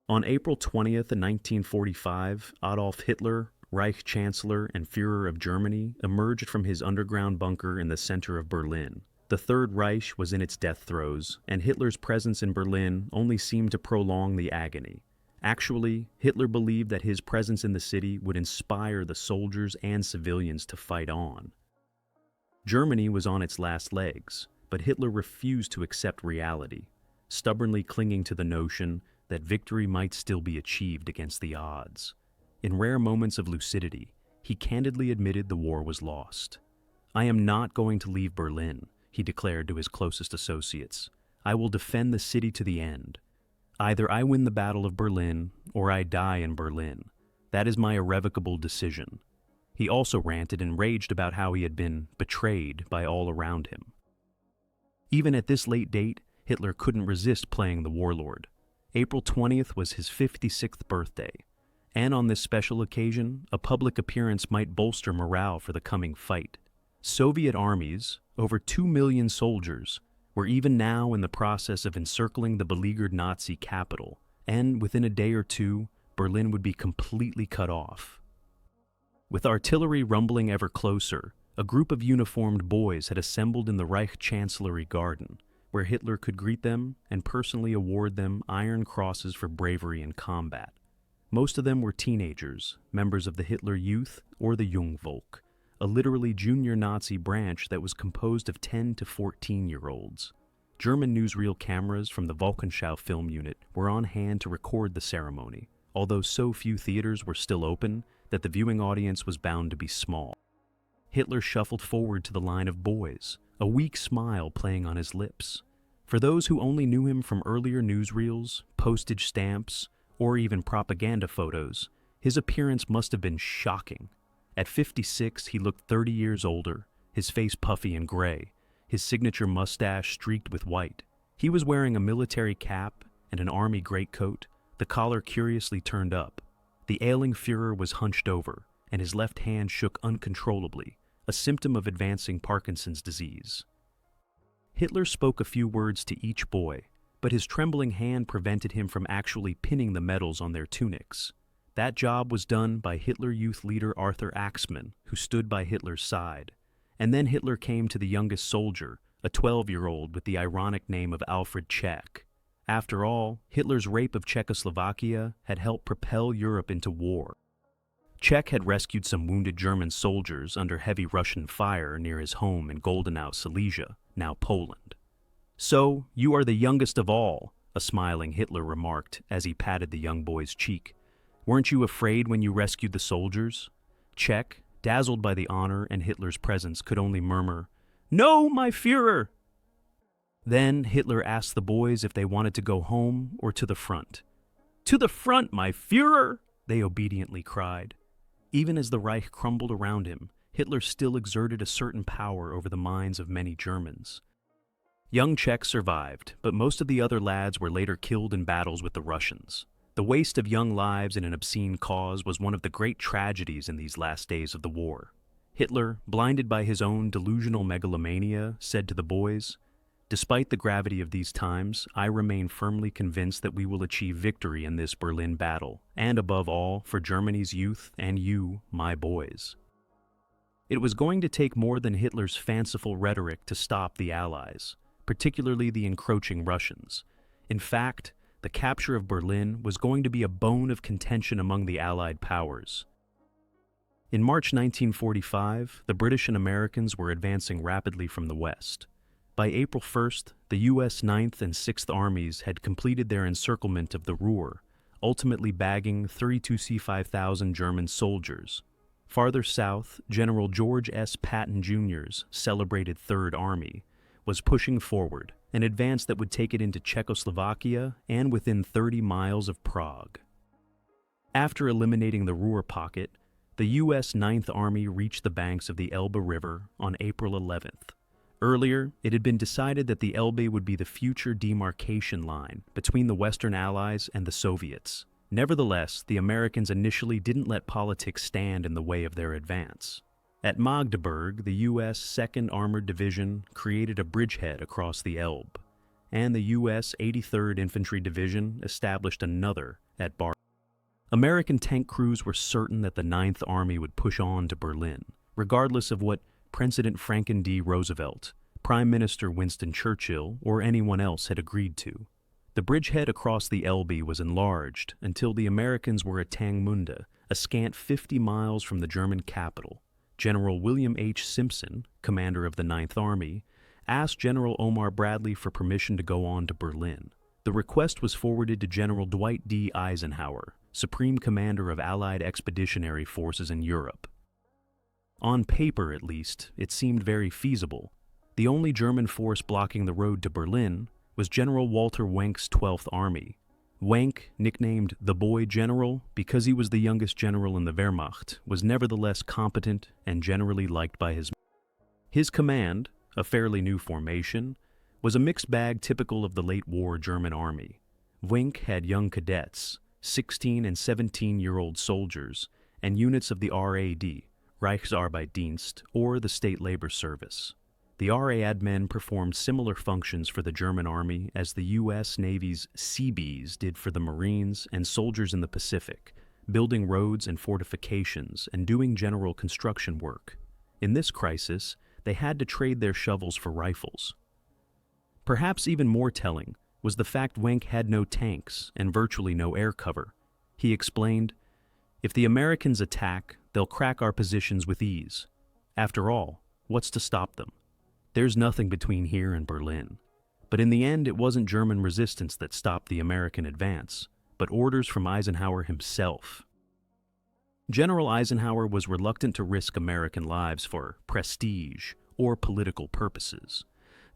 On April 20th, 1945, Adolf Hitler, Reich Chancellor and Führer of Germany, emerged from his underground bunker in the center of Berlin. The Third Reich was in its death throes, and Hitler's presence in Berlin only seemed to prolong the agony. Actually, Hitler believed that his presence in the city would inspire the soldiers and civilians to fight on. Germany was on its last legs, but Hitler refused to accept reality, stubbornly clinging to the notion that victory might still be achieved against the odds. In rare moments of lucidity, he candidly admitted the war was lost. "I am not going to leave Berlin," he declared to his closest associates. "I will defend the city to the end. Either I win the Battle of Berlin, or I die in Berlin. That is my irrevocable decision." He also ranted and raged about how he had been betrayed by all around him. Even at this late date, Hitler couldn't resist playing the warlord. April 20th was his 56th birthday, and on this special occasion, a public appearance might bolster morale for the coming fight. Soviet armies, over 2 million soldiers, were even now in the process of encircling the beleaguered Nazi capital, and within a day or two, Berlin would be completely cut off. With artillery rumbling ever closer, a group of uniformed boys had assembled in the Reich Chancellery Garden, where Hitler could greet them and personally award them Iron Crosses for bravery in combat. Most of them were teenagers, members of the Hitler Youth or the Jungvolk, a literally junior Nazi branch that was composed of 10 to 14-year-olds. German newsreel cameras from the Volkenschau film unit were on hand to record the ceremony, although so few theaters were still open that the viewing audience was bound to be small. Hitler shuffled forward to the line of boys, a weak smile playing on his lips. For those who only knew him from earlier newsreels, postage stamps, or even propaganda photos, his appearance must have been shocking. At 56, he looked 30 years older, his face puffy and gray, his signature mustache streaked with white. He was wearing a military cap and an army greatcoat, the collar curiously turned up. The ailing Führer was hunched over, and his left hand shook uncontrollably, a symptom of advancing Parkinson's disease. Hitler spoke a few words to each boy, but his trembling hand prevented him from actually pinning the medals on their tunics. That job was done by Hitler Youth leader Arthur Axmann, who stood by Hitler's side. And then Hitler came to the youngest soldier, a 12-year-old with the ironic name of Alfred Czech. After all, Hitler's rape of Czechoslovakia had helped propel Europe into war. Czech had rescued some wounded German soldiers under heavy Russian fire near his home in Goldenau, Silesia, now Poland. "So, you are the youngest of all," a smiling Hitler remarked as he patted the young boy's cheek. "Weren't you afraid when you rescued the soldiers?" Czech, dazzled by the honor and Hitler's presence, could only murmur, "No, my Führer!" Then Hitler asked the boys if they wanted to go home or to the front. "To the front, my Führer!" they obediently cried. Even as the Reich crumbled around him, Hitler still exerted a certain power over the minds of many Germans. Young Czech survived, but most of the other lads were later killed in battles with the Russians. The waste of young lives in an obscene cause was one of the great tragedies in these last days of the war. Hitler, blinded by his own delusional megalomania, said to the boys, "Despite the gravity of these times, I remain firmly convinced that we will achieve victory in this Berlin battle, and above all, for Germany's youth and you, my boys." It was going to take more than Hitler's fanciful rhetoric to stop the Allies, particularly the encroaching Russians. In fact, the capture of Berlin was going to be a bone of contention among the Allied powers. In March 1945, the British and Americans were advancing rapidly from the west. By April 1st, the U.S. 9th and 6th Armies had completed their encirclement of the Ruhr, ultimately bagging 32 C-5000 German soldiers. Farther south, General George S. Patton Jr.'s celebrated Third Army was pushing forward, an advance that would take it into Czechoslovakia and within 30 miles of Prague. After eliminating the Ruhr pocket, the U.S. 9th Army reached the banks of the Elbe River on April 11th. Earlier, it had been decided that the Elbe would be the future demarcation line between the Western Allies and the Soviets. Nevertheless, the Americans initially didn't let politics stand in the way of their advance. At Magdeburg, the U.S. 2nd Armored Division created a bridgehead across the Elbe, and the U.S. 83rd Infantry Division established another at Bar. American tank crews were certain that the Ninth Army would push on to Berlin, regardless of what President Franklin D. Roosevelt, Prime Minister Winston Churchill, or anyone else had agreed to. The bridgehead across the Elbe was enlarged until the Americans were at Tangmunde, a scant 50 miles from the German capital. General William H. Simpson, commander of the Ninth Army, asked General Omar Bradley for permission to go on to Berlin. The request was forwarded to General Dwight D. Eisenhower, Supreme Commander of Allied Expeditionary Forces in Europe. On paper, at least, it seemed very feasible. The only German force blocking the road to Berlin was General Walter Wenck's 12th Army. Wenck, nicknamed the Boy General because he was the youngest general in the Wehrmacht, was nevertheless competent and generally liked by his men. His command, a fairly new formation, was a mixed bag typical of the late war German army. Wenck had young cadets, 16 and 17-year-old soldiers, and units of the RAD, Reichsarbeitsdienst, or the State Labor Service. The RAD men performed similar functions for the German Army as the U.S. Navy's Seabees did for the Marines and soldiers in the Pacific, building roads and fortifications and doing general construction work. In this crisis, they had to trade their shovels for rifles. Perhaps even more telling was the fact Wenck had no tanks and virtually no air cover. He explained, "If the Americans attack, they'll crack our positions with ease. After all, what's to stop them? There's nothing between here and Berlin." But in the end, it wasn't German resistance that stopped the American advance, but orders from Eisenhower himself. General Eisenhower was reluctant to risk American lives for prestige or political purposes.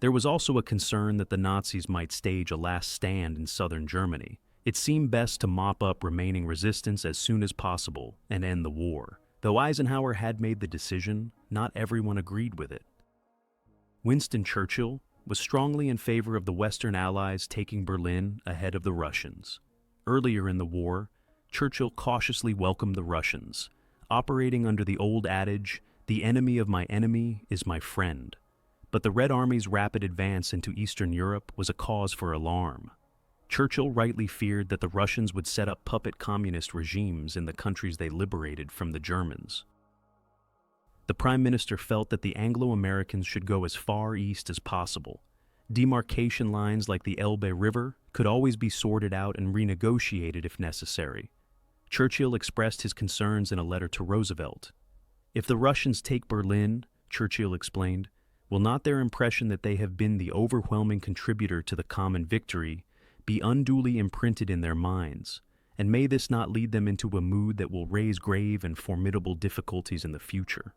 There was also a concern that the Nazis might stage a last stand in southern Germany. It seemed best to mop up remaining resistance as soon as possible and end the war. Though Eisenhower had made the decision, not everyone agreed with it. Winston Churchill was strongly in favor of the Western Allies taking Berlin ahead of the Russians. Earlier in the war, Churchill cautiously welcomed the Russians, operating under the old adage, "The enemy of my enemy is my friend." But the Red Army's rapid advance into Eastern Europe was a cause for alarm. Churchill rightly feared that the Russians would set up puppet communist regimes in the countries they liberated from the Germans. The Prime Minister felt that the Anglo-Americans should go as far east as possible. Demarcation lines like the Elbe River could always be sorted out and renegotiated if necessary. Churchill expressed his concerns in a letter to Roosevelt. "If the Russians take Berlin," Churchill explained, "will not their impression that they have been the overwhelming contributor to the common victory be unduly imprinted in their minds, and may this not lead them into a mood that will raise grave and formidable difficulties in the future?"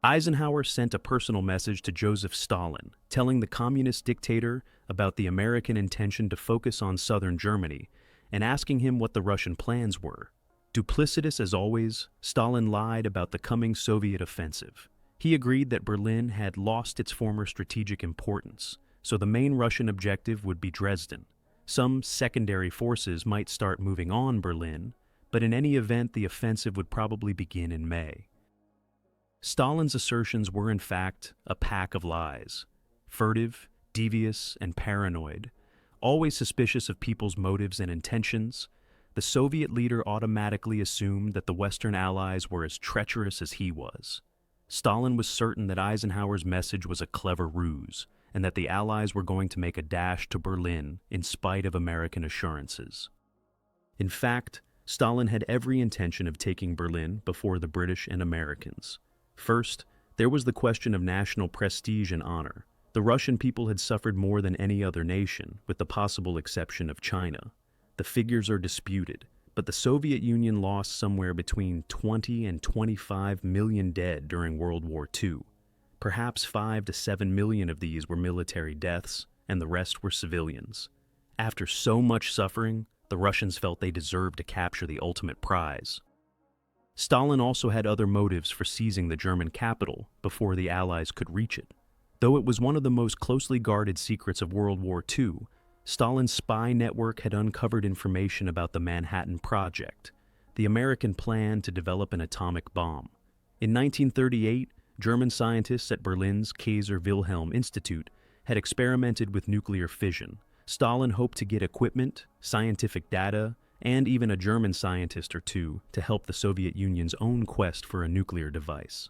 Eisenhower sent a personal message to Joseph Stalin, telling the communist dictator about the American intention to focus on southern Germany and asking him what the Russian plans were. Duplicitous as always, Stalin lied about the coming Soviet offensive. He agreed that Berlin had lost its former strategic importance, so the main Russian objective would be Dresden. Some secondary forces might start moving on Berlin, but in any event the offensive would probably begin in May. Stalin's assertions were in fact a pack of lies. Furtive, devious, and paranoid, always suspicious of people's motives and intentions, the Soviet leader automatically assumed that the Western Allies were as treacherous as he was. Stalin was certain that Eisenhower's message was a clever ruse, and that the Allies were going to make a dash to Berlin in spite of American assurances. In fact, Stalin had every intention of taking Berlin before the British and Americans. First, there was the question of national prestige and honor. The Russian people had suffered more than any other nation, with the possible exception of China. The figures are disputed, but the Soviet Union lost somewhere between 20 and 25 million dead during World War II. Perhaps 5 to 7 million of these were military deaths, and the rest were civilians. After so much suffering, the Russians felt they deserved to capture the ultimate prize. Stalin also had other motives for seizing the German capital before the Allies could reach it. Though it was one of the most closely guarded secrets of World War II, Stalin's spy network had uncovered information about the Manhattan Project, the American plan to develop an atomic bomb. In 1938, German scientists at Berlin's Kaiser Wilhelm Institute had experimented with nuclear fission. Stalin hoped to get equipment, scientific data, and even a German scientist or two to help the Soviet Union's own quest for a nuclear device.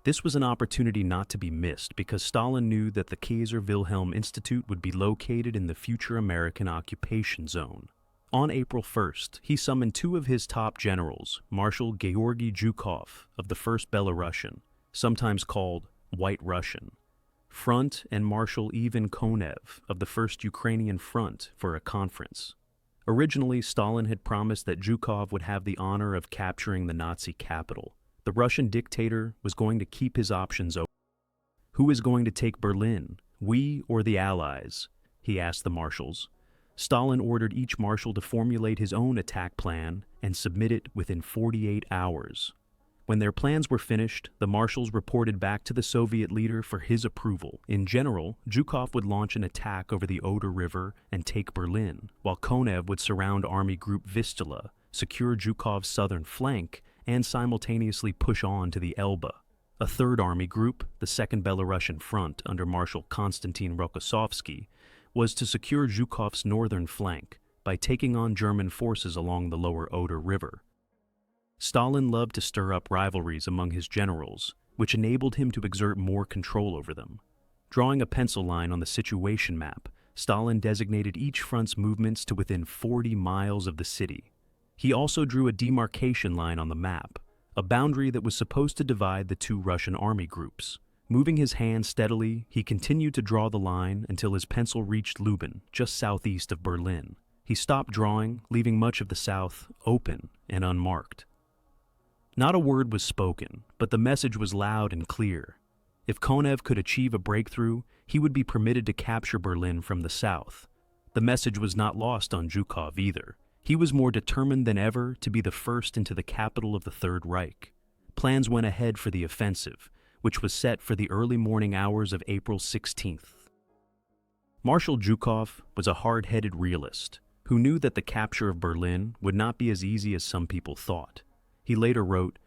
This was an opportunity not to be missed because Stalin knew that the Kaiser Wilhelm Institute would be located in the future American occupation zone. On April 1st, he summoned two of his top generals, Marshal Georgy Zhukov of the 1st Belarusian, sometimes called White Russian Front, and Marshal Ivan Konev of the 1st Ukrainian Front for a conference. Originally, Stalin had promised that Zhukov would have the honor of capturing the Nazi capital. The Russian dictator was going to keep his options open. Who is going to take Berlin, we or the Allies? He asked the marshals. Stalin ordered each marshal to formulate his own attack plan and submit it within 48 hours. When their plans were finished, the marshals reported back to the Soviet leader for his approval. In general, Zhukov would launch an attack over the Oder River and take Berlin, while Konev would surround Army Group Vistula, secure Zhukov's southern flank, and simultaneously push on to the Elbe. A third army group, the 2nd Belarusian Front under Marshal Konstantin Rokossovsky, was to secure Zhukov's northern flank by taking on German forces along the lower Oder River. Stalin loved to stir up rivalries among his generals, which enabled him to exert more control over them. Drawing a pencil line on the situation map, Stalin designated each front's movements to within 40 miles of the city. He also drew a demarcation line on the map, a boundary that was supposed to divide the two Russian army groups. Moving his hand steadily, he continued to draw the line until his pencil reached Lubin, just southeast of Berlin. He stopped drawing, leaving much of the south open and unmarked. Not a word was spoken, but the message was loud and clear. If Konev could achieve a breakthrough, he would be permitted to capture Berlin from the south. The message was not lost on Zhukov either. He was more determined than ever to be the first into the capital of the Third Reich. Plans went ahead for the offensive, which was set for the early morning hours of April 16th. Marshal Zhukov was a hard-headed realist who knew that the capture of Berlin would not be as easy as some people thought. He later wrote,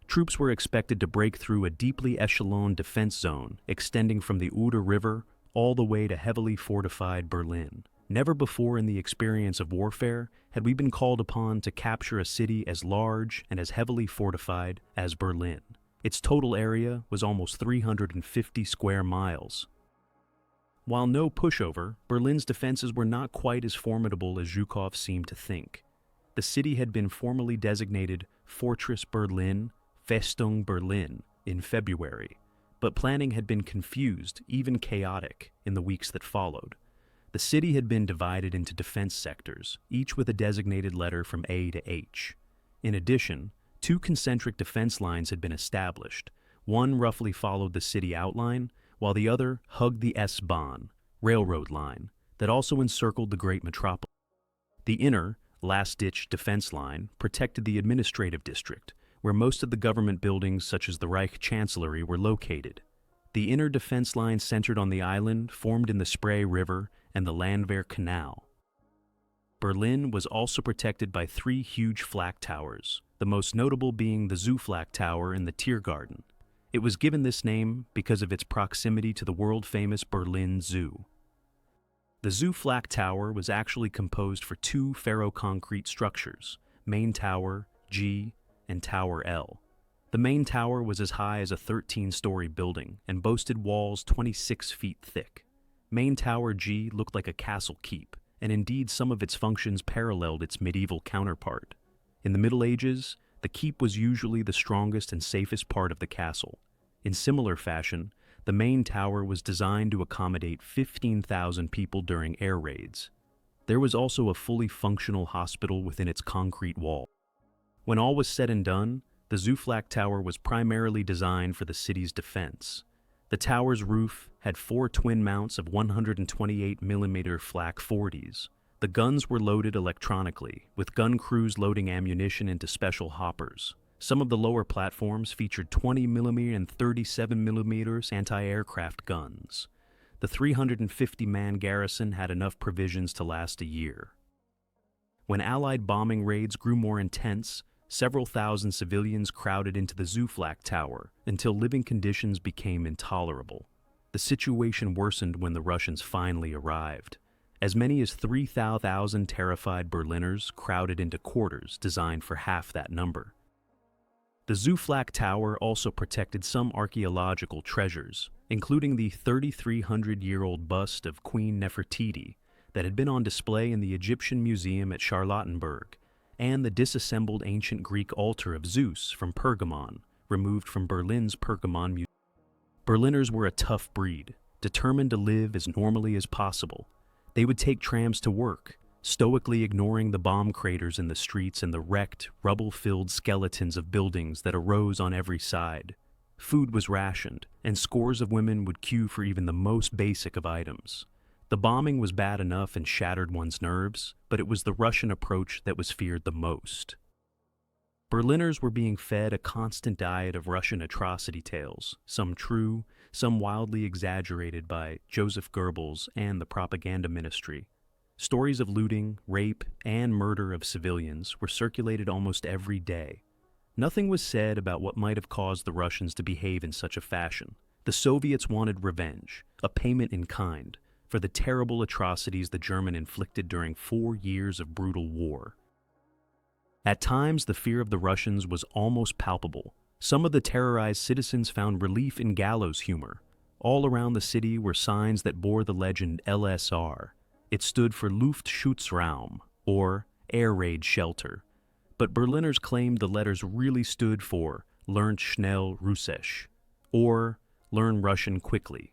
"Troops were expected to break through a deeply echeloned defense zone extending from the Oder River all the way to heavily fortified Berlin. Never before in the experience of warfare had we been called upon to capture a city as large and as heavily fortified as Berlin. Its total area was almost 350 square miles. While no pushover, Berlin's defenses were not quite as formidable as Zhukov seemed to think. The city had been formally designated Fortress Berlin, Festung Berlin, in February, but planning had been confused, even chaotic, in the weeks that followed. The city had been divided into defense sectors, each with a designated letter from A to H. In addition, two concentric defense lines had been established. One roughly followed the city outline, while the other hugged the S-Bahn, railroad line, that also encircled the great metropolis. The inner, last-ditch defense line protected the administrative district, where most of the government buildings such as the Reich Chancellery were located. The inner defense line centered on the island formed in the Spree River and the Landwehr Canal. Berlin was also protected by three huge flak towers, the most notable being the Zoo Flak Tower in the Tiergarten. It was given this name because of its proximity to the world-famous Berlin Zoo. The Zoo Flak Tower was actually composed for two ferroconcrete structures, Main Tower, G, and Tower L. The main tower was as high as a 13-story building and boasted walls 26 feet thick. Main Tower G looked like a castle keep, and indeed some of its functions paralleled its medieval counterpart. In the Middle Ages, the keep was usually the strongest and safest part of the castle. In similar fashion, the main tower was designed to accommodate 15,000 people during air raids. There was also a fully functional hospital within its concrete wall. When all was said and done, the Zoo Flak Tower was primarily designed for the city's defense. The tower's roof had 4 twin mounts of 128mm flak 40s. The guns were loaded electronically, with gun crews loading ammunition into special hoppers. Some of the lower platforms featured 20mm and 37mm anti-aircraft guns. The 350-man garrison had enough provisions to last a year. When Allied bombing raids grew more intense, several thousand civilians crowded into the Zoo Flak Tower until living conditions became intolerable. The situation worsened when the Russians finally arrived. As many as 3,000 terrified Berliners crowded into quarters designed for half that number. The Zooflak Tower also protected some archaeological treasures, including the 3,300-year-old bust of Queen Nefertiti that had been on display in the Egyptian Museum at Charlottenburg, and the disassembled ancient Greek altar of Zeus from Pergamon, removed from Berlin's Pergamon Museum. Berliners were a tough breed, determined to live as normally as possible. They would take trams to work, stoically ignoring the bomb craters in the streets and the wrecked, rubble-filled skeletons of buildings that arose on every side. Food was rationed, and scores of women would queue for even the most basic of items. The bombing was bad enough and shattered one's nerves, but it was the Russian approach that was feared the most. Berliners were being fed a constant diet of Russian atrocity tales, some true, some wildly exaggerated by Joseph Goebbels and the propaganda ministry. Stories of looting, rape, and murder of civilians were circulated almost every day. Nothing was said about what might have caused the Russians to behave in such a fashion. The Soviets wanted revenge, a payment in kind, for the terrible atrocities the Germans inflicted during 4 years of brutal war. At times, the fear of the Russians was almost palpable. Some of the terrorized citizens found relief in gallows humor. All around the city were signs that bore the legend LSR. It stood for Luftschutzraum, or Air Raid Shelter. But Berliners claimed the letters really stood for Lernt schnell Russisch, or Learn Russian quickly.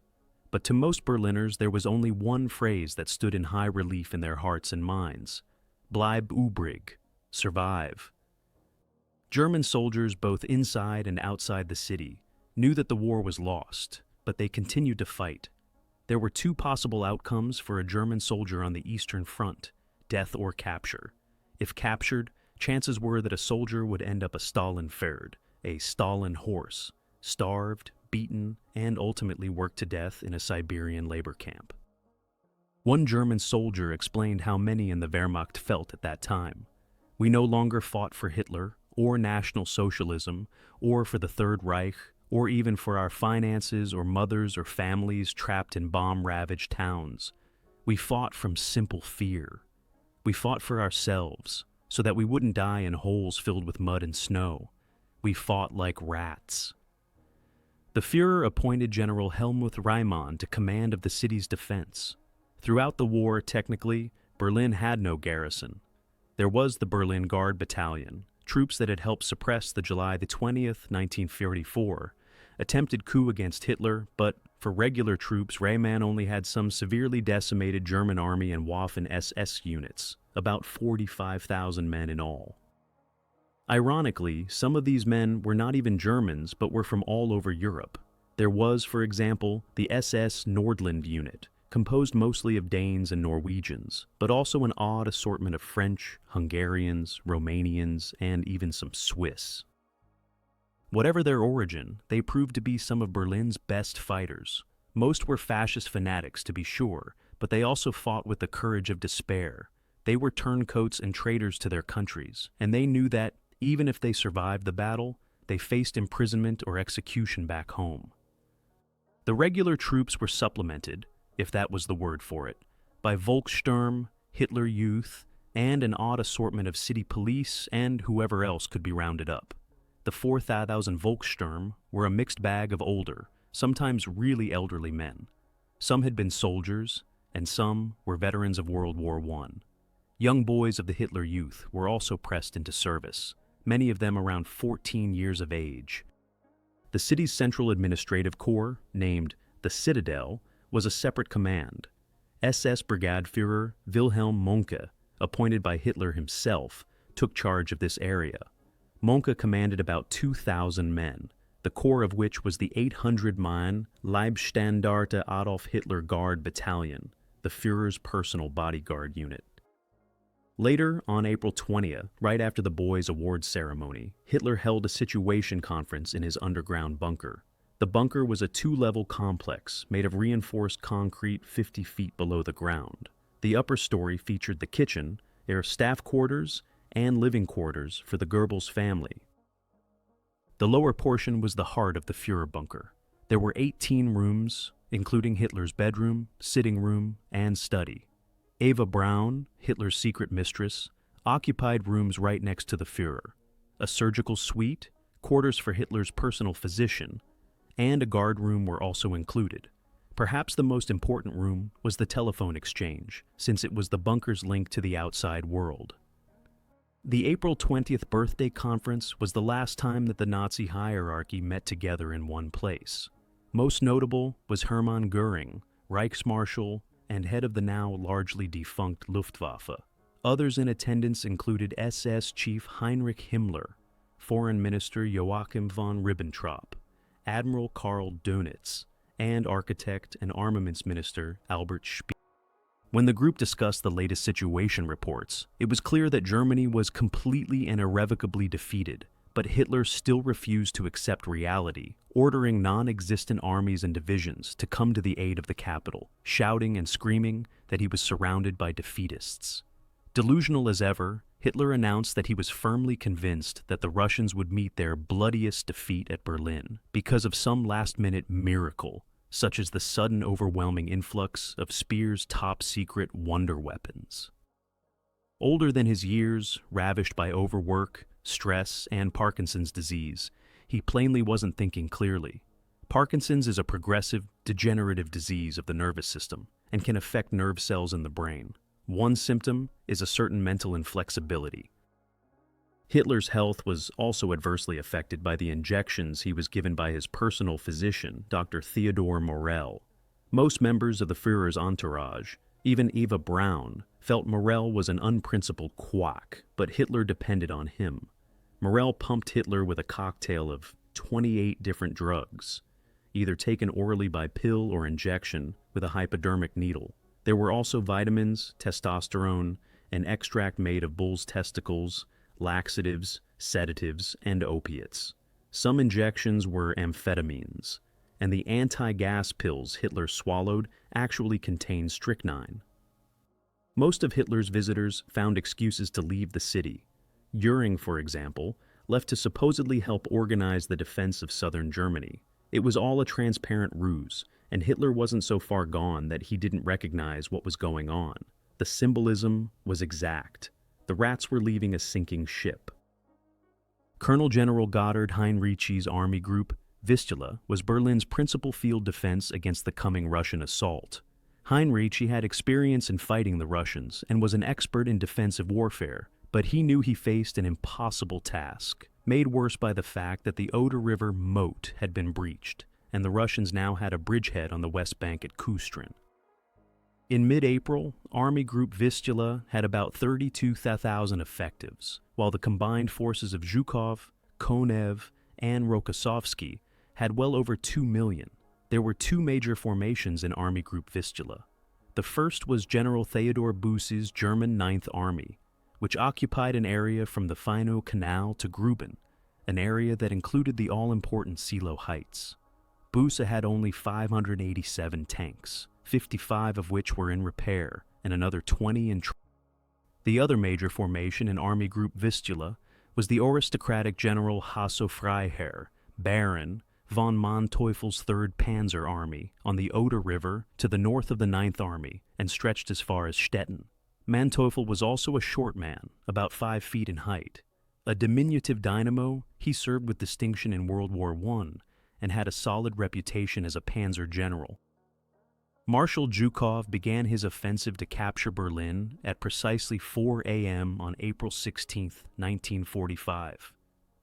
But to most Berliners, there was only one phrase that stood in high relief in their hearts and minds: Bleib übrig, survive. German soldiers, both inside and outside the city, knew that the war was lost, but they continued to fight. There were two possible outcomes for a German soldier on the Eastern Front: death or capture. If captured, chances were that a soldier would end up a Stalinpferd, a Stalin horse, starved, beaten, and ultimately worked to death in a Siberian labor camp. One German soldier explained how many in the Wehrmacht felt at that time. We no longer fought for Hitler, or National Socialism, or for the Third Reich, or even for our finances or mothers or families trapped in bomb-ravaged towns. We fought from simple fear. We fought for ourselves, so that we wouldn't die in holes filled with mud and snow. We fought like rats. The Führer appointed General Helmuth Reimann to command of the city's defense. Throughout the war, technically, Berlin had no garrison. There was the Berlin Guard Battalion, troops that had helped suppress the July 20th, 1944, attempted coup against Hitler, but for regular troops, Reimann only had some severely decimated German Army and Waffen-SS units, about 45,000 men in all. Ironically, some of these men were not even Germans, but were from all over Europe. There was, for example, the SS Nordland unit, composed mostly of Danes and Norwegians, but also an odd assortment of French, Hungarians, Romanians, and even some Swiss. Whatever their origin, they proved to be some of Berlin's best fighters. Most were fascist fanatics, to be sure, but they also fought with the courage of despair. They were turncoats and traitors to their countries, and they knew that, even if they survived the battle, they faced imprisonment or execution back home. The regular troops were supplemented, if that was the word for it, by Volkssturm, Hitler Youth, and an odd assortment of city police and whoever else could be rounded up. The 4,000 Volkssturm were a mixed bag of older, sometimes really elderly men. Some had been soldiers, and some were veterans of World War I. Young boys of the Hitler Youth were also pressed into service, many of them around 14 years of age. The city's central administrative corps, named the Citadel, was a separate command. SS Brigadeführer Wilhelm Mohnke, appointed by Hitler himself, took charge of this area. Mohnke commanded about 2,000 men, the core of which was the 800-man Leibstandarte Adolf Hitler Guard Battalion, the Führer's personal bodyguard unit. Later, on April 20th, right after the boys' awards ceremony, Hitler held a situation conference in his underground bunker. The bunker was a 2-level complex made of reinforced concrete 50 feet below the ground. The upper story featured the kitchen, their staff quarters, and living quarters for the Goebbels family. The lower portion was the heart of the Führer bunker. There were 18 rooms, including Hitler's bedroom, sitting room, and study. Eva Braun, Hitler's secret mistress, occupied rooms right next to the Führer. A surgical suite, quarters for Hitler's personal physician, and a guard room were also included. Perhaps the most important room was the telephone exchange, since it was the bunker's link to the outside world. The April 20th birthday conference was the last time that the Nazi hierarchy met together in one place. Most notable was Hermann Göring, Reichsmarshal and head of the now largely defunct Luftwaffe. Others in attendance included SS Chief Heinrich Himmler, Foreign Minister Joachim von Ribbentrop, Admiral Karl Dönitz, and Architect and Armaments Minister Albert Speer. When the group discussed the latest situation reports, it was clear that Germany was completely and irrevocably defeated, but Hitler still refused to accept reality, ordering non-existent armies and divisions to come to the aid of the capital, shouting and screaming that he was surrounded by defeatists. Delusional as ever, Hitler announced that he was firmly convinced that the Russians would meet their bloodiest defeat at Berlin because of some last-minute miracle, such as the sudden overwhelming influx of Speer's top-secret wonder weapons. Older than his years, ravished by overwork, stress, and Parkinson's disease, he plainly wasn't thinking clearly. Parkinson's is a progressive, degenerative disease of the nervous system and can affect nerve cells in the brain. One symptom is a certain mental inflexibility. Hitler's health was also adversely affected by the injections he was given by his personal physician, Dr. Theodor Morell. Most members of the Führer's entourage, even Eva Braun, felt Morell was an unprincipled quack, but Hitler depended on him. Morell pumped Hitler with a cocktail of 28 different drugs, either taken orally by pill or injection with a hypodermic needle. There were also vitamins, testosterone, an extract made of bull's testicles, laxatives, sedatives, and opiates. Some injections were amphetamines, and the anti-gas pills Hitler swallowed actually contained strychnine. Most of Hitler's visitors found excuses to leave the city. Göring, for example, left to supposedly help organize the defense of southern Germany. It was all a transparent ruse, and Hitler wasn't so far gone that he didn't recognize what was going on. The symbolism was exact. The rats were leaving a sinking ship. Colonel General Gotthold Heinrich's army group, Vistula, was Berlin's principal field defense against the coming Russian assault. Heinrich had experience in fighting the Russians and was an expert in defensive warfare, but he knew he faced an impossible task, made worse by the fact that the Oder River moat had been breached, and the Russians now had a bridgehead on the west bank at Kustrin. In mid-April, Army Group Vistula had about 32,000 effectives, while the combined forces of Zhukov, Konev, and Rokossovsky had well over 2 million. There were two major formations in Army Group Vistula. The first was General Theodor Buss's German 9th Army, which occupied an area from the Finow Canal to Gruben, an area that included the all-important Silo Heights. Busse had only 587 tanks, 55 of which were in repair, and another 20 in The other major formation in Army Group Vistula was the aristocratic General Hasso-Freiherr, Baron, von Manteuffel's 3rd Panzer Army on the Oder River to the north of the 9th Army and stretched as far as Stettin. Manteuffel was also a short man, about 5 feet in height. A diminutive dynamo, he served with distinction in World War I and had a solid reputation as a panzer general. Marshal Zhukov began his offensive to capture Berlin at precisely 4 a.m. on April 16, 1945.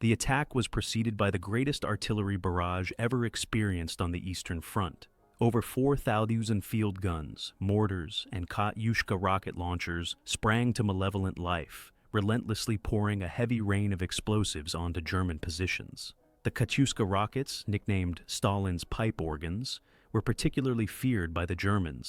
The attack was preceded by the greatest artillery barrage ever experienced on the Eastern Front. Over 4,000 field guns, mortars, and Katyushka rocket launchers sprang to malevolent life, relentlessly pouring a heavy rain of explosives onto German positions. The Katyushka rockets, nicknamed Stalin's pipe organs, were particularly feared by the Germans.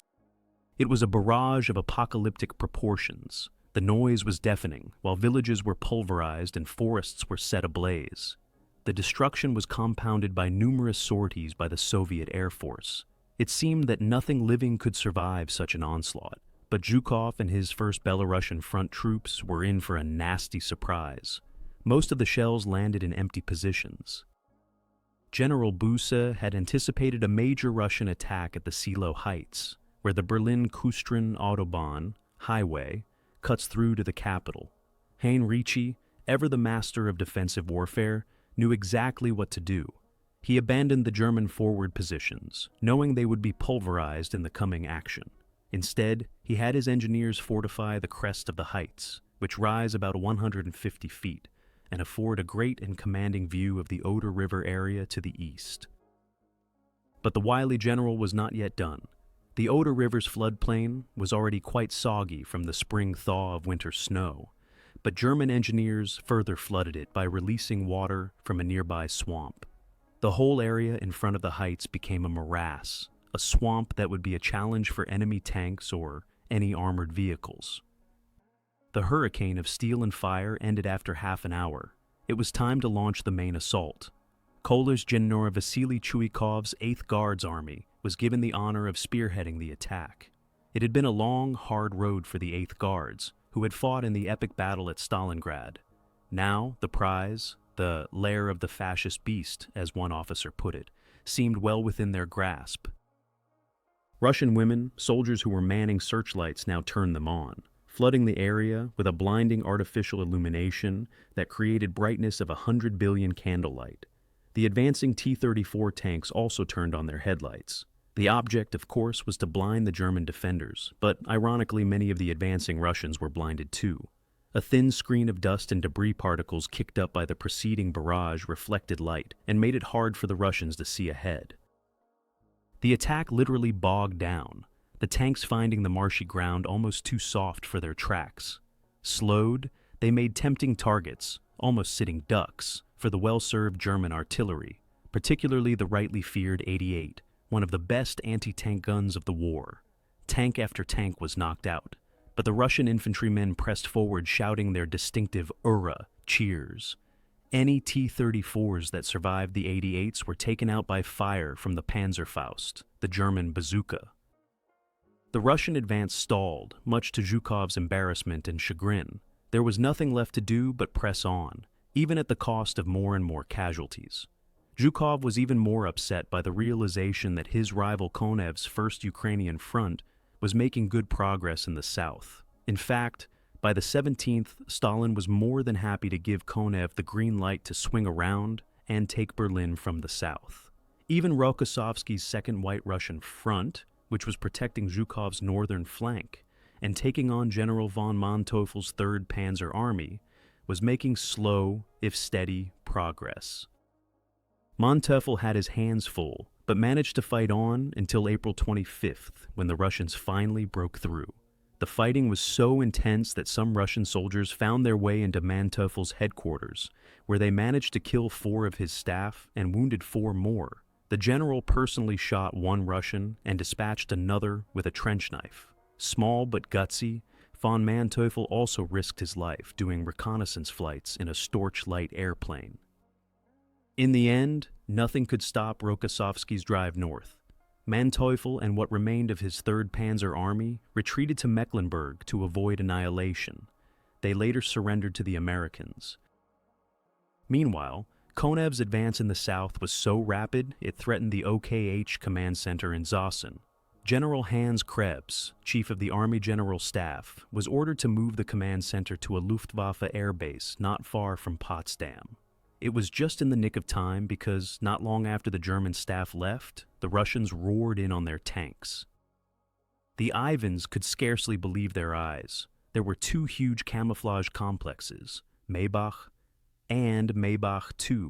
It was a barrage of apocalyptic proportions. The noise was deafening, while villages were pulverized and forests were set ablaze. The destruction was compounded by numerous sorties by the Soviet Air Force. It seemed that nothing living could survive such an onslaught, but Zhukov and his 1st Belarusian front troops were in for a nasty surprise. Most of the shells landed in empty positions. General Busse had anticipated a major Russian attack at the Silo Heights, where the Berlin-Kustrin Autobahn highway cuts through to the capital. Reich, ever the master of defensive warfare, knew exactly what to do. He abandoned the German forward positions, knowing they would be pulverized in the coming action. Instead, he had his engineers fortify the crest of the heights, which rise about 150 feet, and afford a great and commanding view of the Oder River area to the east. But the wily general was not yet done. The Oder River's floodplain was already quite soggy from the spring thaw of winter snow, but German engineers further flooded it by releasing water from a nearby swamp. The whole area in front of the heights became a morass, a swamp that would be a challenge for enemy tanks or any armored vehicles. The hurricane of steel and fire ended after half an hour. It was time to launch the main assault. Kohler's General Vasily Chuikov's 8th Guards Army was given the honor of spearheading the attack. It had been a long, hard road for the 8th Guards, who had fought in the epic battle at Stalingrad. Now, the prize, the lair of the fascist beast, as one officer put it, seemed well within their grasp. Russian women, soldiers who were manning searchlights, now turned them on, flooding the area with a blinding artificial illumination that created brightness of 100 billion candlelight. The advancing T-34 tanks also turned on their headlights. The object, of course, was to blind the German defenders, but ironically many of the advancing Russians were blinded too. A thin screen of dust and debris particles kicked up by the preceding barrage reflected light and made it hard for the Russians to see ahead. The attack literally bogged down, the tanks finding the marshy ground almost too soft for their tracks. Slowed, they made tempting targets, almost sitting ducks, for the well-served German artillery, particularly the rightly feared 88, one of the best anti-tank guns of the war. Tank after tank was knocked out, but the Russian infantrymen pressed forward shouting their distinctive "Ura" cheers. Any T-34s that survived the 88s were taken out by fire from the Panzerfaust, the German bazooka. The Russian advance stalled, much to Zhukov's embarrassment and chagrin. There was nothing left to do but press on, even at the cost of more and more casualties. Zhukov was even more upset by the realization that his rival Konev's First Ukrainian Front was making good progress in the south. In fact, by the 17th, Stalin was more than happy to give Konev the green light to swing around and take Berlin from the south. Even Rokossovsky's Second White Russian Front, which was protecting Zhukov's northern flank and taking on General von Manteuffel's 3rd Panzer Army, was making slow, if steady, progress. Manteufel had his hands full, but managed to fight on until April 25th, when the Russians finally broke through. The fighting was so intense that some Russian soldiers found their way into Manteufel's headquarters, where they managed to kill 4 of his staff and wounded 4 more. The general personally shot 1 Russian and dispatched another with a trench knife. Small but gutsy, von Manteuffel also risked his life doing reconnaissance flights in a Storch Light airplane. In the end, nothing could stop Rokossovsky's drive north. Manteuffel and what remained of his 3rd Panzer Army retreated to Mecklenburg to avoid annihilation. They later surrendered to the Americans. Meanwhile, Konev's advance in the south was so rapid it threatened the OKH command center in Zossen. General Hans Krebs, chief of the Army General Staff, was ordered to move the command center to a Luftwaffe air base not far from Potsdam. It was just in the nick of time because not long after the German staff left, the Russians roared in on their tanks. The Ivans could scarcely believe their eyes. There were 2 huge camouflage complexes, Maybach and Maybach II,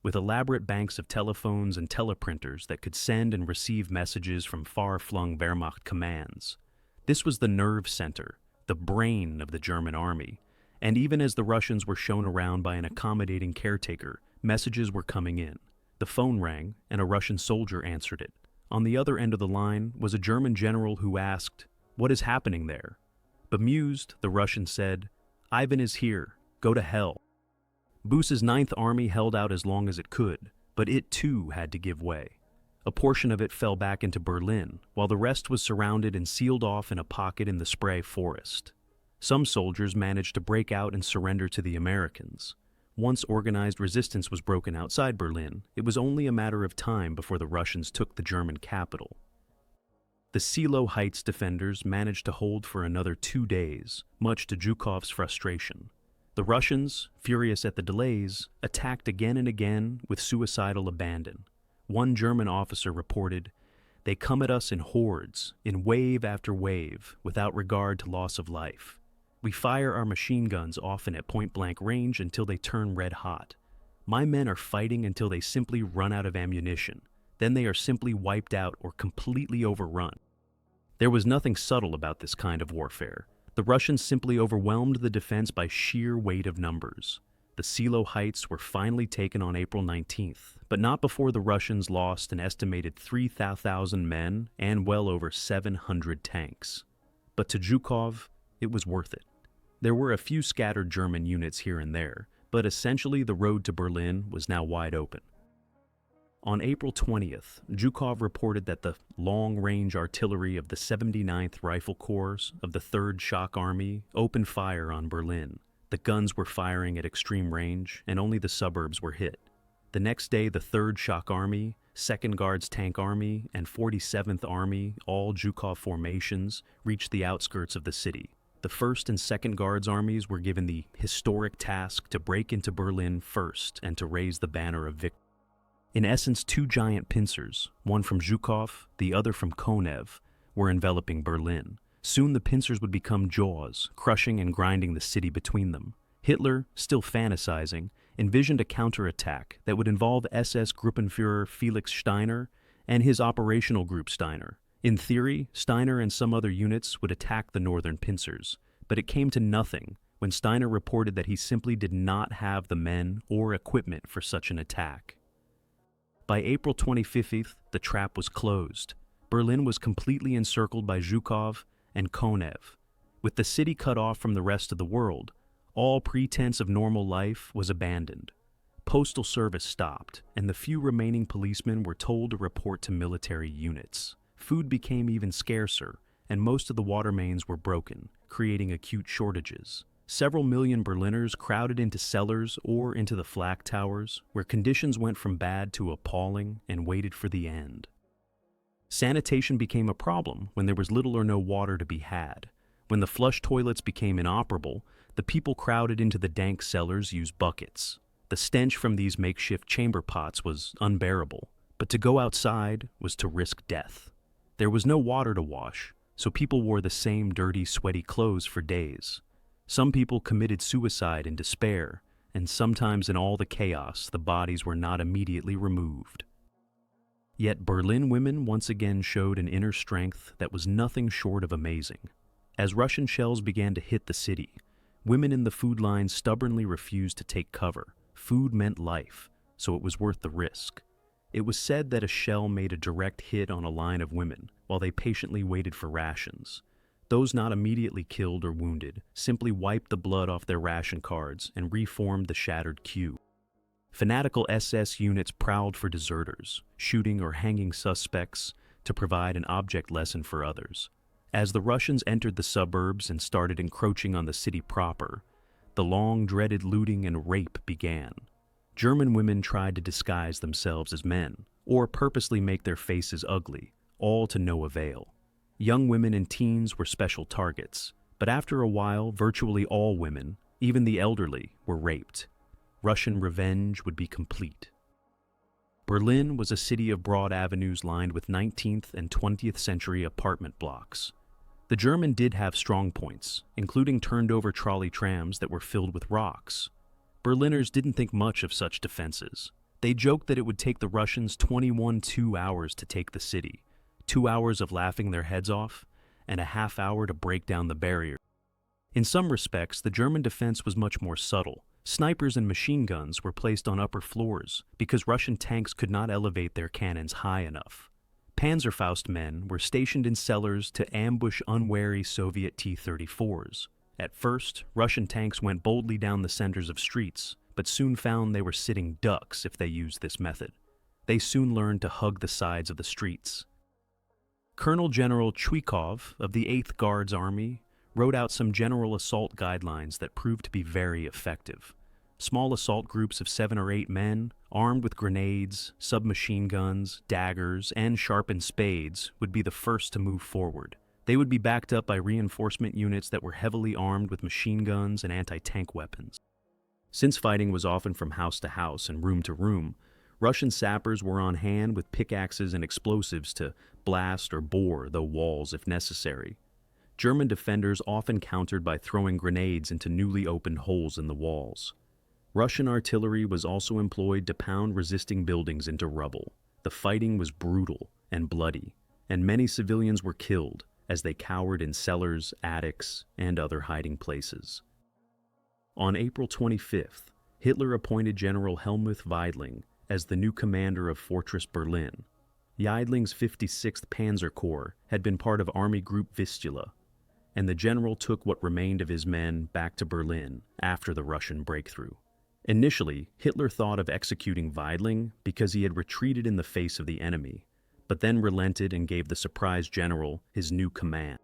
with elaborate banks of telephones and teleprinters that could send and receive messages from far-flung Wehrmacht commands. This was the nerve center, the brain of the German army. And even as the Russians were shown around by an accommodating caretaker, messages were coming in. The phone rang, and a Russian soldier answered it. On the other end of the line was a German general who asked, "What is happening there?" Bemused, the Russian said, "Ivan is here. Go to hell." Busse's 9th Army held out as long as it could, but it too had to give way. A portion of it fell back into Berlin, while the rest was surrounded and sealed off in a pocket in the Spray Forest. Some soldiers managed to break out and surrender to the Americans. Once organized resistance was broken outside Berlin, it was only a matter of time before the Russians took the German capital. The Silo Heights defenders managed to hold for another 2 days, much to Zhukov's frustration. The Russians, furious at the delays, attacked again and again with suicidal abandon. One German officer reported, "They come at us in hordes, in wave after wave, without regard to loss of life. We fire our machine guns often at point-blank range until they turn red hot. My men are fighting until they simply run out of ammunition. Then they are simply wiped out or completely overrun." There was nothing subtle about this kind of warfare. The Russians simply overwhelmed the defense by sheer weight of numbers. The Silo Heights were finally taken on April 19th, but not before the Russians lost an estimated 3,000 men and well over 700 tanks. But to Zhukov, it was worth it. There were a few scattered German units here and there, but essentially the road to Berlin was now wide open. On April 20th, Zhukov reported that the long-range artillery of the 79th Rifle Corps of the 3rd Shock Army opened fire on Berlin. The guns were firing at extreme range, and only the suburbs were hit. The next day, the 3rd Shock Army, 2nd Guards Tank Army, and 47th Army, all Zhukov formations, reached the outskirts of the city. The 1st and 2nd Guards armies were given the historic task to break into Berlin first and to raise the banner of victory. In essence, 2 giant pincers, one from Zhukov, the other from Konev, were enveloping Berlin. Soon the pincers would become jaws, crushing and grinding the city between them. Hitler, still fantasizing, envisioned a counterattack that would involve SS Gruppenführer Felix Steiner and his operational group Steiner. In theory, Steiner and some other units would attack the northern pincers, but it came to nothing when Steiner reported that he simply did not have the men or equipment for such an attack. By April 25th, the trap was closed. Berlin was completely encircled by Zhukov and Konev. With the city cut off from the rest of the world, all pretense of normal life was abandoned. Postal service stopped, and the few remaining policemen were told to report to military units. Food became even scarcer, and most of the water mains were broken, creating acute shortages. Several million Berliners crowded into cellars or into the flak towers, where conditions went from bad to appalling and waited for the end. Sanitation became a problem when there was little or no water to be had. When the flush toilets became inoperable, the people crowded into the dank cellars used buckets. The stench from these makeshift chamber pots was unbearable, but to go outside was to risk death. There was no water to wash, so people wore the same dirty, sweaty clothes for days. Some people committed suicide in despair, and sometimes in all the chaos, the bodies were not immediately removed. Yet Berlin women once again showed an inner strength that was nothing short of amazing. As Russian shells began to hit the city, women in the food lines stubbornly refused to take cover. Food meant life, so it was worth the risk. It was said that a shell made a direct hit on a line of women while they patiently waited for rations. Those not immediately killed or wounded simply wiped the blood off their ration cards and reformed the shattered queue. Fanatical SS units prowled for deserters, shooting or hanging suspects to provide an object lesson for others. As the Russians entered the suburbs and started encroaching on the city proper, the long-dreaded looting and rape began. German women tried to disguise themselves as men, or purposely make their faces ugly, all to no avail. Young women and teens were special targets, but after a while, virtually all women, even the elderly, were raped. Russian revenge would be complete. Berlin was a city of broad avenues lined with 19th and 20th century apartment blocks. The German did have strong points, including turned-over trolley trams that were filled with rocks. Berliners didn't think much of such defenses. They joked that it would take the Russians 2 hours to take the city, 2 hours of laughing their heads off, and a half hour to break down the barrier. In some respects, the German defense was much more subtle. Snipers and machine guns were placed on upper floors because Russian tanks could not elevate their cannons high enough. Panzerfaust men were stationed in cellars to ambush unwary Soviet T-34s. At first, Russian tanks went boldly down the centers of streets, but soon found they were sitting ducks if they used this method. They soon learned to hug the sides of the streets. Colonel General Chuikov of the 8th Guards Army wrote out some general assault guidelines that proved to be very effective. Small assault groups of 7 or 8 men, armed with grenades, submachine guns, daggers, and sharpened spades, would be the first to move forward. They would be backed up by reinforcement units that were heavily armed with machine guns and anti-tank weapons. Since fighting was often from house to house and room to room, Russian sappers were on hand with pickaxes and explosives to blast or bore the walls if necessary. German defenders often countered by throwing grenades into newly opened holes in the walls. Russian artillery was also employed to pound resisting buildings into rubble. The fighting was brutal and bloody, and many civilians were killed as they cowered in cellars, attics, and other hiding places. On April 25th, Hitler appointed General Helmuth Weidling as the new commander of Fortress Berlin. Weidling's 56th Panzer Corps had been part of Army Group Vistula, and the general took what remained of his men back to Berlin after the Russian breakthrough. Initially, Hitler thought of executing Weidling because he had retreated in the face of the enemy, but then relented and gave the surprised general his new command.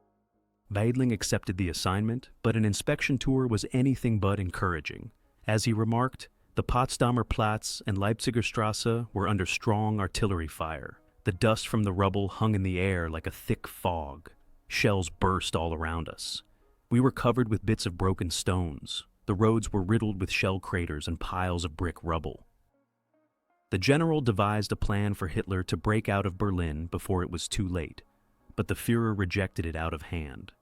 Weidling accepted the assignment, but an inspection tour was anything but encouraging. As he remarked, the Potsdamer Platz and Leipziger Strasse were under strong artillery fire. The dust from the rubble hung in the air like a thick fog. Shells burst all around us. We were covered with bits of broken stones. The roads were riddled with shell craters and piles of brick rubble. The general devised a plan for Hitler to break out of Berlin before it was too late, but the Führer rejected it out of hand.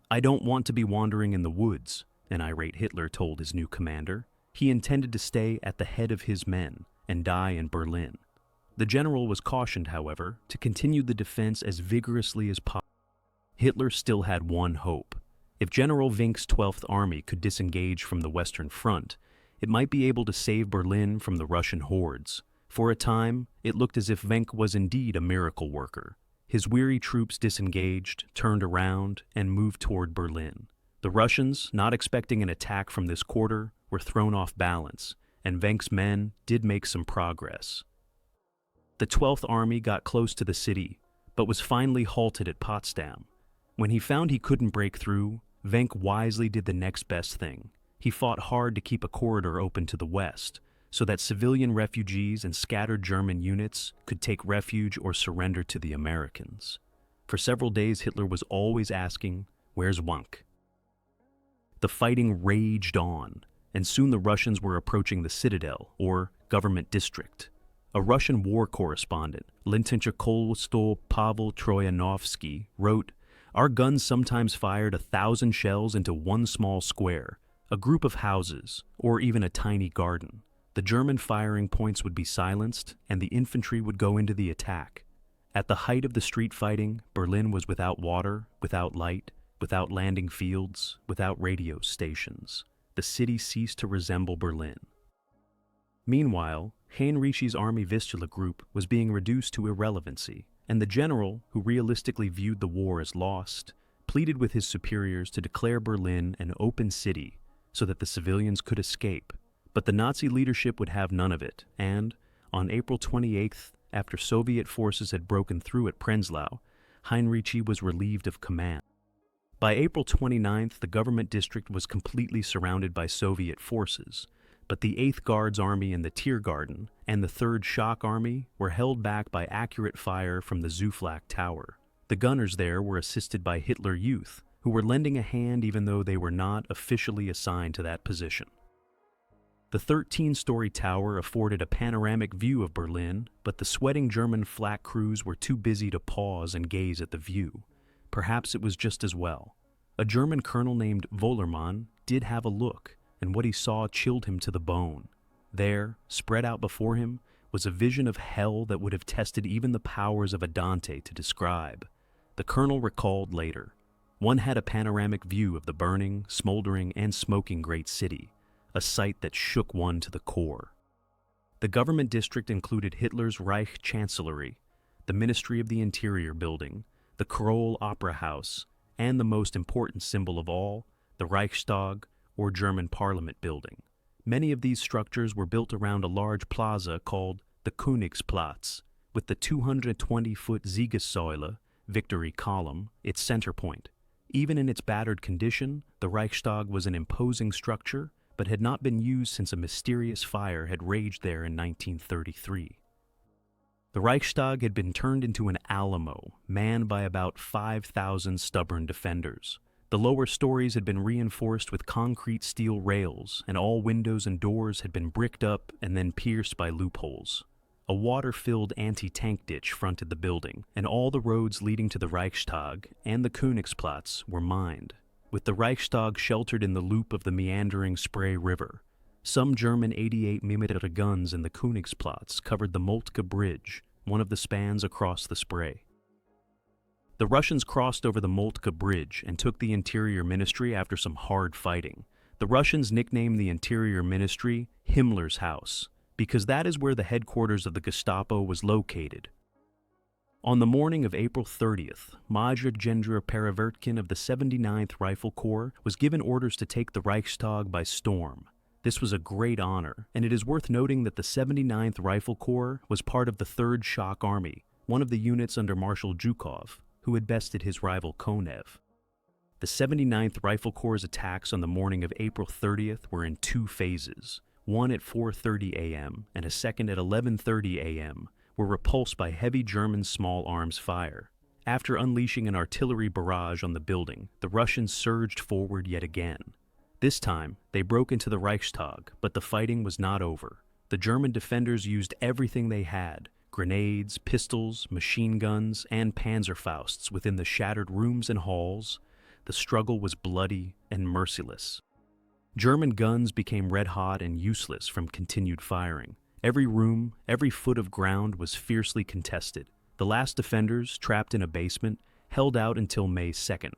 "I don't want to be wandering in the woods," an irate Hitler told his new commander. He intended to stay at the head of his men and die in Berlin. The general was cautioned, however, to continue the defense as vigorously as possible. Hitler still had one hope. If General Wenck's 12th Army could disengage from the Western Front, it might be able to save Berlin from the Russian hordes. For a time, it looked as if Wenck was indeed a miracle worker. His weary troops disengaged, turned around, and moved toward Berlin. The Russians, not expecting an attack from this quarter, were thrown off balance, and Wenck's men did make some progress. The 12th Army got close to the city, but was finally halted at Potsdam. When he found he couldn't break through, Wenck wisely did the next best thing. He fought hard to keep a corridor open to the west, so that civilian refugees and scattered German units could take refuge or surrender to the Americans. For several days, Hitler was always asking, "Where's Wenck?" The fighting raged on, and soon the Russians were approaching the citadel, or government district. A Russian war correspondent, Lieutenant Kolstol Pavel Troyanovsky, wrote, "Our guns sometimes fired 1,000 shells into one small square, a group of houses, or even a tiny garden. The German firing points would be silenced, and the infantry would go into the attack. At the height of the street fighting, Berlin was without water, without light, without landing fields, without radio stations. The city ceased to resemble Berlin." Meanwhile, Heinrich's Army Vistula Group was being reduced to irrelevancy, and the general, who realistically viewed the war as lost, pleaded with his superiors to declare Berlin an open city so that the civilians could escape. But the Nazi leadership would have none of it, and, on April 28th, after Soviet forces had broken through at Prenzlau, Heinrich was relieved of command. By April 29th, the government district was completely surrounded by Soviet forces, but the 8th Guards Army in the Tiergarten and the 3rd Shock Army were held back by accurate fire from the Zuflack Tower. The gunners there were assisted by Hitler Youth, who were lending a hand even though they were not officially assigned to that position. The 13-story tower afforded a panoramic view of Berlin, but the sweating German flak crews were too busy to pause and gaze at the view. Perhaps it was just as well. A German colonel named Wöhlermann did have a look, and what he saw chilled him to the bone. There, spread out before him, was a vision of hell that would have tested even the powers of a Dante to describe. The colonel recalled later. One had a panoramic view of the burning, smoldering, and smoking great city, a sight that shook one to the core. The government district included Hitler's Reich Chancellery, the Ministry of the Interior building, the Kroll Opera House, and the most important symbol of all, the Reichstag, or German Parliament building. Many of these structures were built around a large plaza called the Königsplatz, with the 220-foot Siegessäule, Victory Column, its center point. Even in its battered condition, the Reichstag was an imposing structure, but had not been used since a mysterious fire had raged there in 1933. The Reichstag had been turned into an Alamo, manned by about 5,000 stubborn defenders. The lower stories had been reinforced with concrete steel rails, and all windows and doors had been bricked up and then pierced by loopholes. A water-filled anti-tank ditch fronted the building, and all the roads leading to the Reichstag and the Königsplatz were mined, with the Reichstag sheltered in the loop of the meandering Spree River. Some German 88mm guns in the Königsplatz covered the Moltke Bridge, one of the spans across the Spree. The Russians crossed over the Moltke Bridge and took the Interior Ministry after some hard fighting. The Russians nicknamed the Interior Ministry Himmler's House, because that is where the headquarters of the Gestapo was located. On the morning of April 30th, Major General Perevertkin of the 79th Rifle Corps was given orders to take the Reichstag by storm. This was a great honor, and it is worth noting that the 79th Rifle Corps was part of the 3rd Shock Army, one of the units under Marshal Zhukov, who had bested his rival Konev. The 79th Rifle Corps' attacks on the morning of April 30th were in 2 phases. One at 4:30 a.m. and a second at 11:30 a.m. were repulsed by heavy German small arms fire. After unleashing an artillery barrage on the building, the Russians surged forward yet again. This time, they broke into the Reichstag, but the fighting was not over. The German defenders used everything they had: grenades, pistols, machine guns, and Panzerfausts within the shattered rooms and halls. The struggle was bloody and merciless. German guns became red-hot and useless from continued firing. Every room, every foot of ground was fiercely contested. The last defenders, trapped in a basement, held out until May 2nd.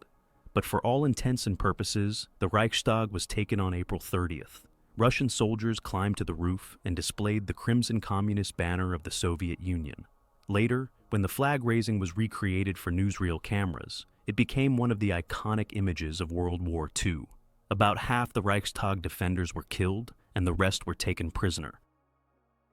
But for all intents and purposes, the Reichstag was taken on April 30th. Russian soldiers climbed to the roof and displayed the crimson communist banner of the Soviet Union. Later, when the flag raising was recreated for newsreel cameras, it became one of the iconic images of World War II. About half the Reichstag defenders were killed, and the rest were taken prisoner.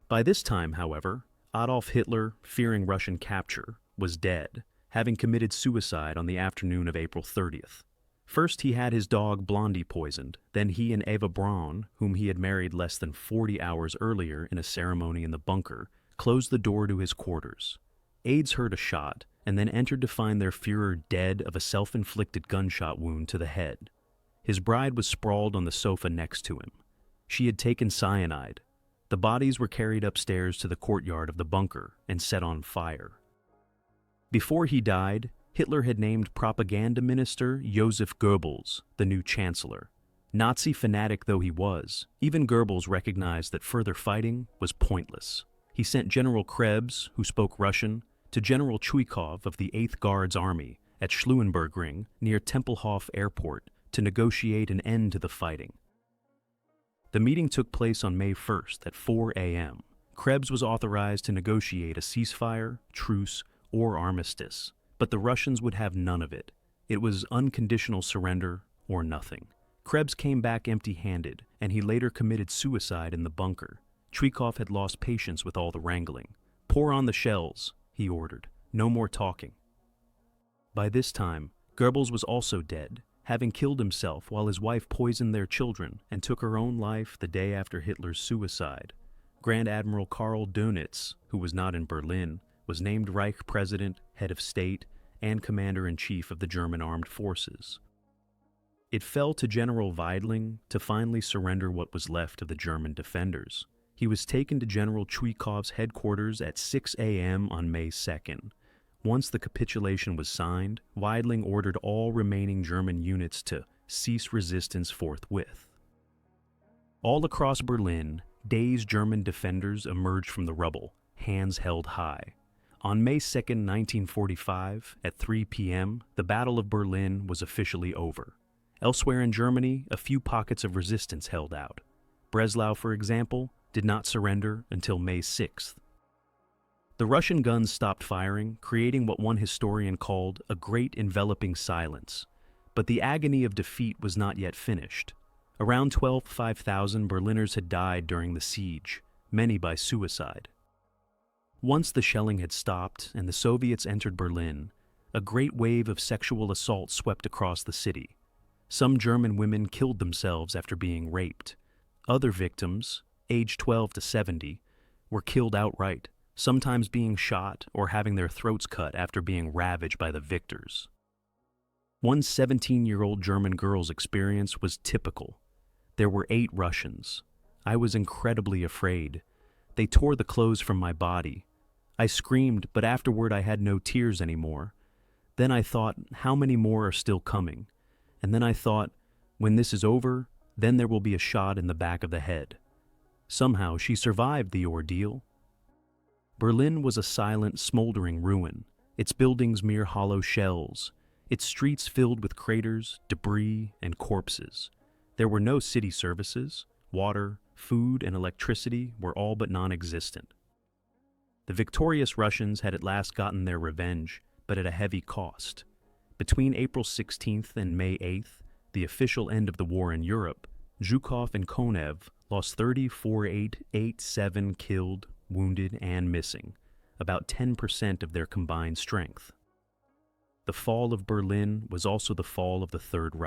By this time, however, Adolf Hitler, fearing Russian capture, was dead, having committed suicide on the afternoon of April 30th. First, he had his dog Blondie poisoned, then he and Eva Braun, whom he had married less than 40 hours earlier in a ceremony in the bunker, closed the door to his quarters. Aides heard a shot, and then entered to find their Führer dead of a self-inflicted gunshot wound to the head. His bride was sprawled on the sofa next to him. She had taken cyanide. The bodies were carried upstairs to the courtyard of the bunker and set on fire. Before he died, Hitler had named propaganda minister Joseph Goebbels the new chancellor. Nazi fanatic though he was, even Goebbels recognized that further fighting was pointless. He sent General Krebs, who spoke Russian, to General Chuikov of the 8th Guards Army at Schleuenbergring near Tempelhof Airport to negotiate an end to the fighting. The meeting took place on May 1st at 4 a.m. Krebs was authorized to negotiate a ceasefire, truce, or armistice, but the Russians would have none of it. It was unconditional surrender or nothing. Krebs came back empty-handed, and he later committed suicide in the bunker. Chuikov had lost patience with all the wrangling. "Pour on the shells," he ordered. "No more talking." By this time, Goebbels was also dead, having killed himself while his wife poisoned their children and took her own life the day after Hitler's suicide. Grand Admiral Karl Dönitz, who was not in Berlin, was named Reich President, Head of State, and Commander-in-Chief of the German Armed Forces. It fell to General Weidling to finally surrender what was left of the German defenders. He was taken to General Chuikov's headquarters at 6 a.m. on May 2nd. Once the capitulation was signed, Weidling ordered all remaining German units to cease resistance forthwith. All across Berlin, dazed German defenders emerged from the rubble, hands held high. On May 2nd, 1945, at 3 p.m., the Battle of Berlin was officially over. Elsewhere in Germany, a few pockets of resistance held out. Breslau, for example, did not surrender until May 6th. The Russian guns stopped firing, creating what one historian called a great enveloping silence. But the agony of defeat was not yet finished. Around 5,000 Berliners had died during the siege, many by suicide. Once the shelling had stopped and the Soviets entered Berlin, a great wave of sexual assault swept across the city. Some German women killed themselves after being raped. Other victims, aged 12 to 70, were killed outright, sometimes being shot or having their throats cut after being ravaged by the victors. One 17-year-old German girl's experience was typical. There were 8 Russians. I was incredibly afraid. They tore the clothes from my body. I screamed, but afterward I had no tears anymore. Then I thought, how many more are still coming? And then I thought, when this is over, then there will be a shot in the back of the head. Somehow she survived the ordeal. Berlin was a silent, smoldering ruin, its buildings mere hollow shells, its streets filled with craters, debris, and corpses. There were no city services. Water, food, and electricity were all but non-existent. The victorious Russians had at last gotten their revenge, but at a heavy cost. Between April 16th and May 8th, the official end of the war in Europe, Zhukov and Konev lost 34,887 killed, wounded, and missing, about 10% of their combined strength. The fall of Berlin was also the fall of the Third Reich.